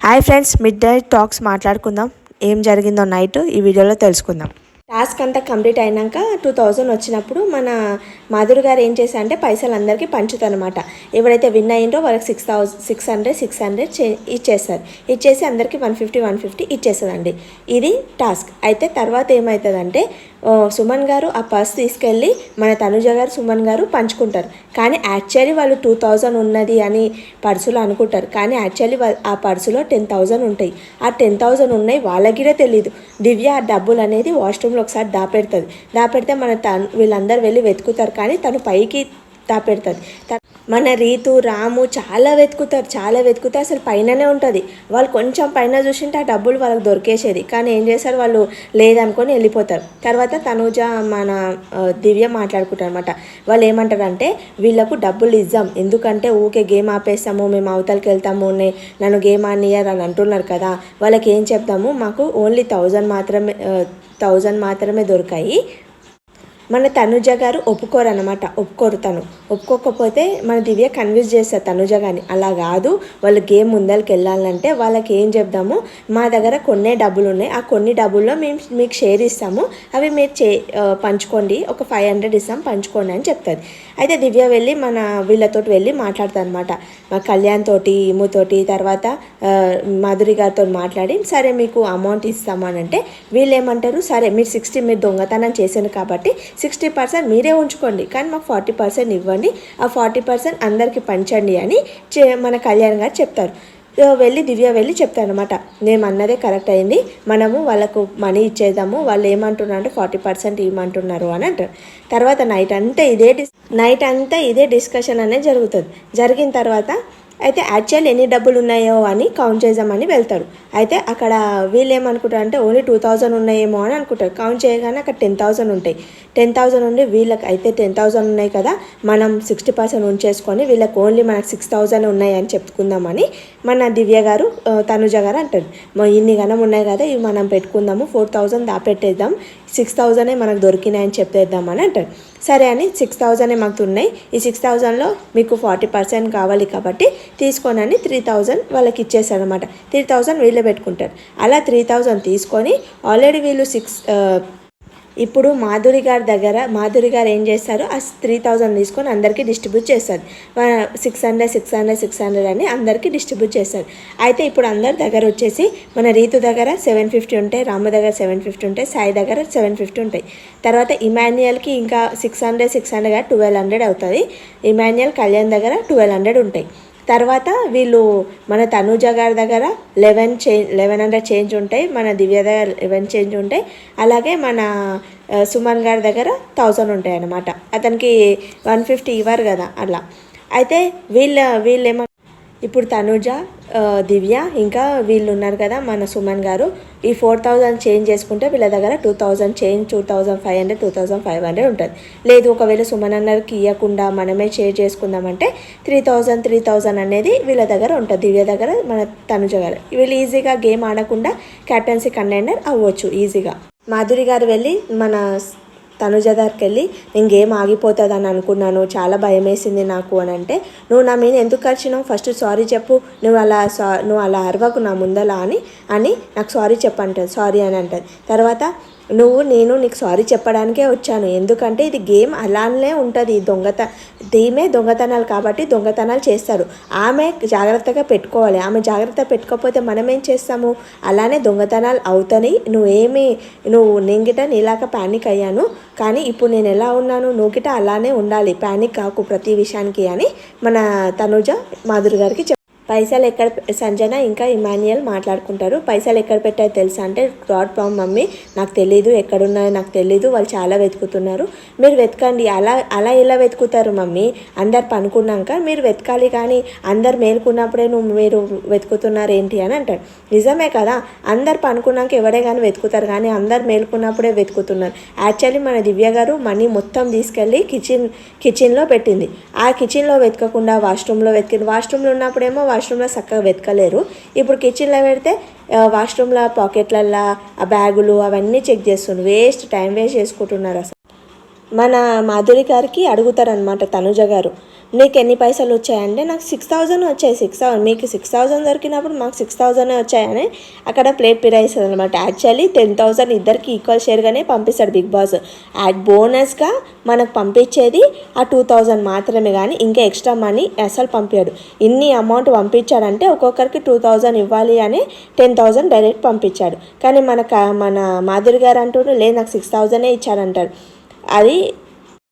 Hi friends, mid night talks మాట్లాడుకుందాం. ఏం జరిగిందో నైట్ ఈ వీడియోలో తెలుసుకుందాం. టాస్క్ అంతా కంప్లీట్ అయినాక 2000 వచ్చినప్పుడు మన మాధురి గారు ఏం చేశారంటే పైసలు అందరికీ పంచుతారనమాట. ఎవరైతే విన్ అయ్యిందో వాళ్ళకి 600 ఇచ్చేస్తారు. ఇచ్చేసి అందరికీ 150 ఇచ్చేస్తుందండి. ఇది టాస్క్. అయితే తర్వాత ఏమవుతుందంటే సుమన్ గారు ఆ పర్స్ తీసుకెళ్ళి మన తనుజ గారు సుమన్ గారు పంచుకుంటారు. కానీ యాక్చువల్లీ వాళ్ళు 2000 ఉన్నది అని పర్సులో అనుకుంటారు. కానీ యాక్చువల్లీ ఆ పర్సులో 10,000 ఉంటాయి. ఆ 10,000 ఉన్నాయి వాళ్ళకి తెలియదు. దివ్య ఆ డబ్బులు అనేది వాష్రూమ్లో ఒకసారి దాపెడితే మన వీళ్ళందరూ వెళ్ళి వెతుకుతారు. కానీ తను పైకి దాపెడుతుంది. మన రీతు రాము చాలా వెతుకుతారు. అసలు పైననే ఉంటుంది. వాళ్ళు కొంచెం పైన చూసింటే ఆ డబ్బులు వాళ్ళకి దొరికేసేది. కానీ ఏం చేస్తారు, వాళ్ళు లేదనుకొని వెళ్ళిపోతారు. తర్వాత తనుజ మన దివ్య మాట్లాడుకుంటారు అనమాట. వాళ్ళు ఏమంటారంటే వీళ్ళకు డబ్బులు ఇద్దాం, ఎందుకంటే ఊకే గేమ్ ఆపేస్తాము, మేము అవతలకి వెళ్తాము, నన్ను గేమ్ ఆనియర్ అని అంటున్నారు కదా. వాళ్ళకి ఏం చెప్తాము, మాకు ఓన్లీ 1000 మాత్రమే దొరికాయి. మన తనుజ గారు ఒప్పుకోరు. ఒప్పుకోకపోతే మన దివ్య కన్విన్స్ చేస్తారు తనుజ గారిని. అలా కాదు, వాళ్ళు గేమ్ ముందరికి వెళ్ళాలంటే వాళ్ళకి ఏం చెప్దాము, మా దగ్గర కొన్ని డబ్బులు ఉన్నాయి, ఆ కొన్ని డబ్బుల్లో మేము మీకు షేర్ ఇస్తాము, అవి మీరు పంచుకోండి, ఒక 500 ఇస్తాం, పంచుకోండి అని చెప్తుంది. అయితే దివ్య వెళ్ళి మన వీళ్ళతోటి వెళ్ళి మాట్లాడుతుంది అనమాట. మా కళ్యాణ్ తోటి, ఇమ్ముతోటి, తర్వాత మాధురి గారితో మాట్లాడి సరే మీకు అమౌంట్ ఇస్తాము అని అంటే వీళ్ళు ఏమంటారు, సరే మీరు 60 మీరు దొంగతనం చేశారు కాబట్టి 60% మీరే ఉంచుకోండి, కానీ మాకు 40% ఇవ్వండి, ఆ 40% అందరికీ పంచండి అని మన కళ్యాణ్ గారు చెప్తారు. దివ్య వెళ్ళి చెప్తారు అనమాట, మేము అన్నదే కరెక్ట్ అయింది, మనము వాళ్ళకు మనీ ఇచ్చేద్దాము, వాళ్ళు ఏమంటున్నారు అంటే 40% ఇవ్వమంటున్నారు అని అంటారు. తర్వాత నైట్ అంతా ఇదే డిస్కషన్ అనేది జరుగుతుంది. జరిగిన తర్వాత అయితే యాక్చువల్ ఎన్ని డబ్బులు ఉన్నాయో అని కౌంట్ చేద్దామని వెళ్తారు. అయితే అక్కడ వీళ్ళు ఏమనుకుంటారు అంటే ఓన్లీ 2000 ఉన్నాయేమో అని అనుకుంటారు. కౌంట్ చేయగానే అక్కడ 10,000 ఉంటాయి. 10,000 ఉండి వీళ్ళకి అయితే 10,000 ఉన్నాయి కదా, మనం 60% ఉంచేసుకొని వీళ్ళకి ఓన్లీ మనకు 6,000 ఉన్నాయి అని చెప్పుకుందామని మన దివ్య గారు తనుజ గారు అంటారు. ఇన్ని గణం ఉన్నాయి కదా, ఇవి మనం పెట్టుకుందాము, 4,000 దాపెట్టేద్దాం, 6,000 మనకు దొరికినాయని చెప్పేద్దామని అంటారు. సరే అని 6,000 మాకు ఉన్నాయి, ఈ 6,000లో మీకు 40% కావాలి కాబట్టి తీసుకోనని 3,000 వాళ్ళకి ఇచ్చేసారనమాట. 3,000 వీళ్ళే పెట్టుకుంటారు. అలా 3,000 తీసుకొని ఆల్రెడీ వీళ్ళు ఇప్పుడు మాధురి గారు ఏం చేస్తారు, ఆ 3,000 తీసుకొని అందరికీ డిస్ట్రిబ్యూట్ చేస్తారు. 600 అని అందరికీ డిస్ట్రిబ్యూట్ చేస్తారు. అయితే ఇప్పుడు అందరి దగ్గర వచ్చేసి మన రీతు దగ్గర 750 ఉంటాయి, రాము దగ్గర 750 ఉంటాయి, సాయి దగ్గర 750 ఉంటాయి. తర్వాత ఇమాన్యుయల్కి ఇంకా 600 1200 అవుతుంది. ఇమాన్యుయల్ కళ్యాణ్ దగ్గర 1200 ఉంటాయి. తర్వాత వీళ్ళు మన తనుజ గారి దగ్గర 1100 చేంజ్ ఉంటాయి, మన దివ్య దగ్గర 11 చేంజ్ ఉంటాయి, అలాగే మన సుమన్ గారి దగ్గర 1000 ఉంటాయి అన్నమాట. అతనికి 150 ఇవ్వరు కదా అట్లా. అయితే వీళ్ళేమో ఇప్పుడు తనుజ, దివ్య ఇంకా వీళ్ళు ఉన్నారు కదా మన సుమన్ గారు, ఈ 4,000 చేంజ్ చేసుకుంటే వీళ్ళ దగ్గర 2,000 చేంజ్, 2,500 2,500 ఉంటుంది. లేదు ఒకవేళ సుమన్ అన్నకి ఇవ్వకుండా మనమే షేర్ చేసుకుందామంటే 3,000 అనేది వీళ్ళ దగ్గర ఉంటుంది, దివ్య దగ్గర మన తనుజ గారు. వీళ్ళు ఈజీగా గేమ్ ఆడకుండా క్యాప్టెన్సీ కంటెండర్ అవ్వచ్చు ఈజీగా. మాధురి గారు వెళ్ళి మన తనుజ దగ్గరికి వెళ్ళి నేను గేమ్ ఆగిపోతుందని అనుకున్నాను, చాలా భయం వేసింది నాకు అని అంటే, నువ్వు నా మీద ఎందుకు ఖర్చినావు, ఫస్ట్ సారీ చెప్పు, నువ్వు అలా అరవకు నా ముందలా అని నాకు సారీ చెప్పంటుంది, సారీ అని అంటుంది. తర్వాత నేను నీకు సారీ చెప్పడానికే వచ్చాను, ఎందుకంటే ఇది గేమ్ అలానే ఉంటుంది, దొంగతనాలు కాబట్టి దొంగతనాలు చేస్తారు, ఆమె జాగ్రత్తగా పెట్టుకోవాలి, ఆమె జాగ్రత్త పెట్టుకోకపోతే మనం ఏం చేస్తాము, అలానే దొంగతనాలు అవుతాయి, నేను గిట నీలాగా ప్యానిక్ అయ్యాను, కానీ ఇప్పుడు నేను ఎలా ఉన్నాను, నువ్వు గిట అలానే ఉండాలి, ప్యానిక్ కాకు ప్రతి విషయానికి అని మన తనుజ మాధురి గారికి పైసలు ఎక్కడ సంజన ఇంకా ఇమాన్యుయల్ మాట్లాడుకుంటారు. పైసలు ఎక్కడ పెట్టాయో తెలుసా అంటే .com మమ్మీ నాకు తెలీదు, ఎక్కడున్నాయో నాకు తెలీదు, వాళ్ళు చాలా వెతుకుతున్నారు, మీరు వెతకండి. అలా ఎలా వెతుకుతారు మమ్మీ, అందరు పనుకున్నాక మీరు వెతకాలి, కానీ అందరు మేలుకున్నప్పుడే మీరు వెతుకుతున్నారు ఏంటి అని అంటారు. నిజమే కదా, అందరు పనుకున్నాక ఎవడే కానీ వెతుకుతారు, కానీ అందరు మేలుకున్నప్పుడే వెతుకుతున్నారు. యాక్చువల్లీ మన దివ్య గారు మనీ మొత్తం తీసుకెళ్ళి కిచెన్లో పెట్టింది. ఆ కిచెన్లో వెతకకుండా వాష్రూమ్లో ఉన్నప్పుడేమో వాష్రూమ్లో చక్కగా వెతకలేరు, ఇప్పుడు కిచెన్లో పెడితే వాష్రూమ్లో పాకెట్లల్లో ఆ బ్యాగులు అవన్నీ చెక్ చేస్తున్నారు, టైం వేస్ట్ చేసుకుంటున్నారు. అసలు మన మాధురి గారికి అడుగుతారనమాట తనుజ గారు, నీకు ఎన్ని పైసలు వచ్చాయంటే నాకు 6,000 వచ్చాయి. 6,000 మీకు 6,000 దొరికినప్పుడు మాకు 6,000 వచ్చాయని అక్కడ ప్లేట్ పిరాయిస్తుంది అనమాట. యాక్చువల్లీ 10,000 ఇద్దరికి ఈక్వల్ షేర్గానే పంపిస్తాడు బిగ్ బాస్. బోనస్గా మనకు పంపించేది ఆ 2,000 మాత్రమే, కానీ ఇంకా ఎక్స్ట్రా మనీ అసలు పంపించాడు. ఇన్ని అమౌంట్ పంపించాడంటే ఒక్కొక్కరికి 2,000 ఇవ్వాలి అని 10,000 డైరెక్ట్ పంపించాడు. కానీ మన మాధురి గారు అంటూ లేదు నాకు 6,000 ఇచ్చాడంటారు. అది